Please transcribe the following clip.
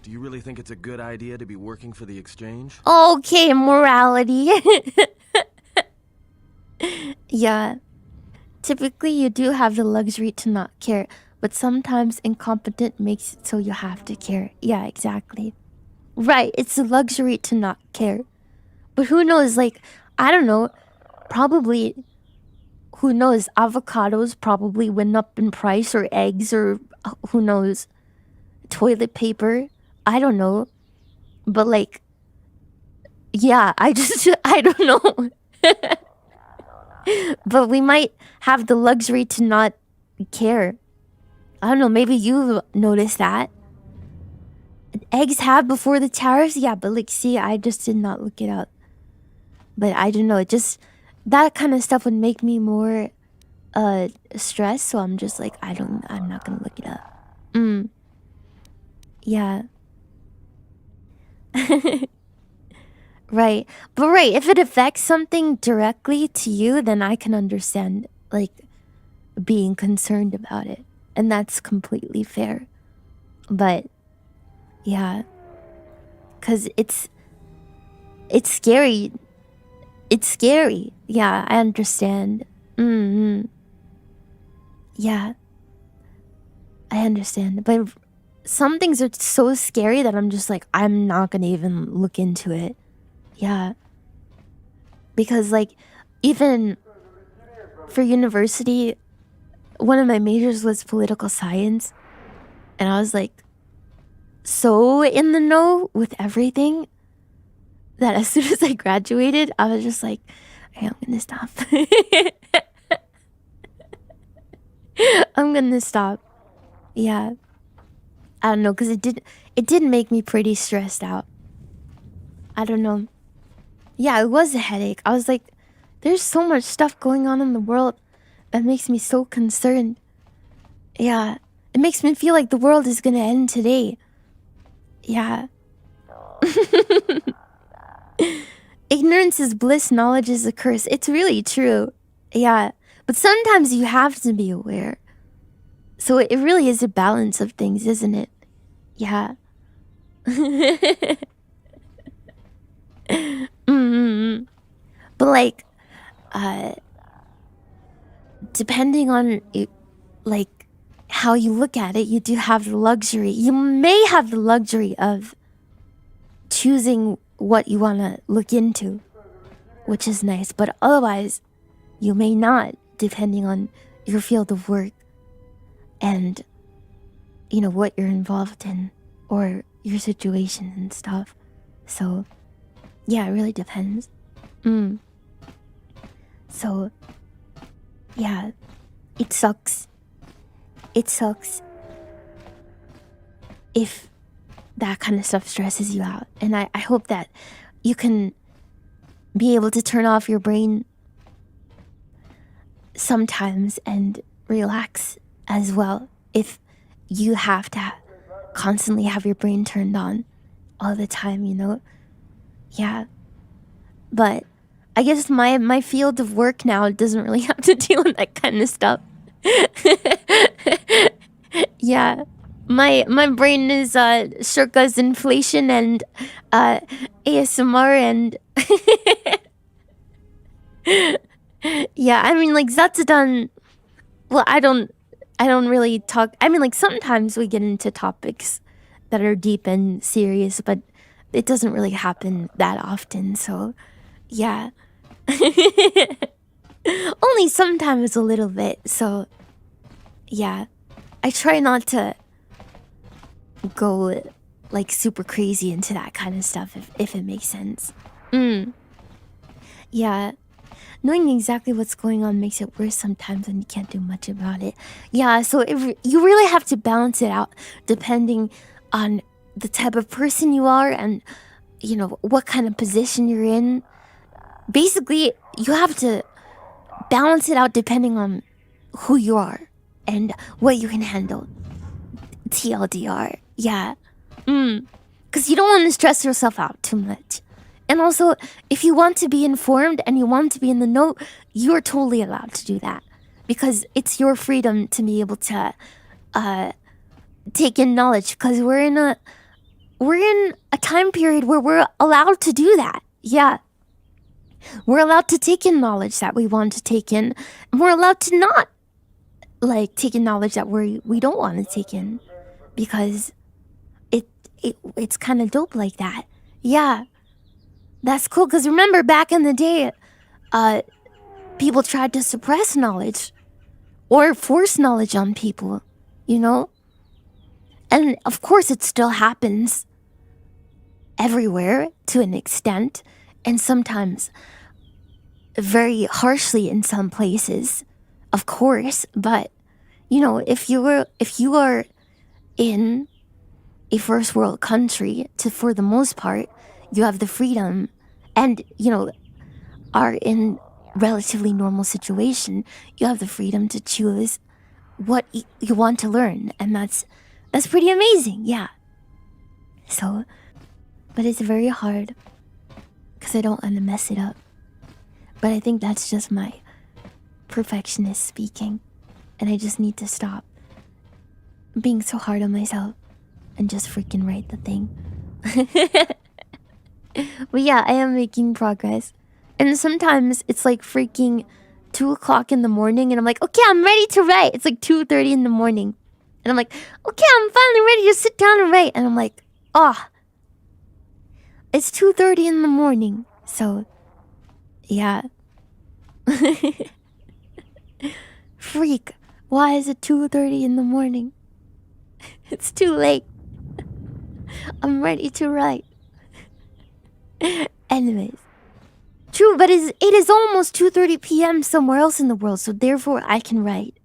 Do you really think it's a good idea to be working for the exchange? Okay, morality. Yeah. Typically, you do have the luxury to not care, but sometimes incompetent makes it so you have to care. Yeah, exactly. Right, it's a luxury to not care. But who knows, like, I don't know, probably, who knows, avocados probably went up in price, or eggs, or who knows, toilet paper. I don't know. But, like, yeah, I don't know. But we might have the luxury to not care. I don't know, maybe you noticed that. Eggs have before the tariffs? Yeah, but like, see, I just did not look it up. But I don't know, it just, that kind of stuff would make me more stressed, so I'm just like, I'm not gonna look it up. Yeah. Right. But right, if it affects something directly to you, then I can understand, like, being concerned about it. And that's completely fair. But, yeah. Because it's scary. It's scary. Yeah, I understand. Yeah. I understand. But some things are so scary that I'm just like, I'm not gonna even look into it. Yeah. Because, like, even for university, one of my majors was political science. And I was like, so in the know with everything that as soon as I graduated, I was just like, okay, I'm gonna stop. I'm gonna stop. Yeah. I don't know, because it did make me pretty stressed out. I don't know. Yeah, it was a headache. I was like, there's so much stuff going on in the world that makes me so concerned. Yeah. It makes me feel like the world is gonna end today. Yeah. Ignorance is bliss, knowledge is a curse. It's really true. Yeah. But sometimes you have to be aware. So it really is a balance of things, isn't it? Yeah. But like, depending on like how you look at it, you do have the luxury. You may have the luxury of choosing what you want to look into, which is nice. But otherwise, you may not, depending on your field of work and, you know, what you're involved in or your situation and stuff. So, yeah, it really depends. So, yeah, it sucks. It sucks if that kind of stuff stresses you out. And I hope that you can be able to turn off your brain sometimes and relax as well if you have to constantly have your brain turned on all the time, you know? Yeah. But I guess my field of work now doesn't really have to deal with that kind of stuff. Yeah. My brain is circa's inflation and ASMR and yeah, I mean, like, that's done. Well, I don't really talk. I mean, like, sometimes we get into topics that are deep and serious, but it doesn't really happen that often. So, yeah. Only sometimes a little bit. So, yeah. I try not to go like super crazy into that kind of stuff if it makes sense. Yeah. Knowing exactly what's going on makes it worse sometimes when you can't do much about it. Yeah, so you really have to balance it out depending on the type of person you are and, you know, what kind of position you're in. Basically, you have to balance it out depending on who you are and what you can handle. TLDR. Yeah. Because you don't want to stress yourself out too much. And also, if you want to be informed and you want to be in the know, you're totally allowed to do that. Because it's your freedom to be able to take in knowledge. Because we're in a we're in a time period where we're allowed to do that. Yeah. We're allowed to take in knowledge that we want to take in. And we're allowed to not, like, take in knowledge that we don't want to take in. Because it's kind of dope like that. Yeah. That's cool. Because remember, back in the day, people tried to suppress knowledge. Or force knowledge on people. You know? And of course it still happens. Everywhere, to an extent. And sometimes very harshly in some places, of course, but you know, if you are in a first world country, for the most part, you have the freedom, and you know, are in relatively normal situation, you have the freedom to choose what you want to learn, and that's pretty amazing, yeah. So, but it's very hard because I don't want to mess it up. But I think that's just my perfectionist speaking. And I just need to stop being so hard on myself and just freaking write the thing. But yeah, I am making progress. And sometimes it's like freaking 2 o'clock in the morning and I'm like, okay, I'm ready to write. It's like 2:30 in the morning. And I'm like, okay, I'm finally ready to sit down and write. And I'm like, oh, it's 2:30 in the morning. So... yeah. Freak. Why is it 2:30 in the morning? It's too late. I'm ready to write. Anyways. True, but it is almost 2:30 p.m. somewhere else in the world, so therefore I can write.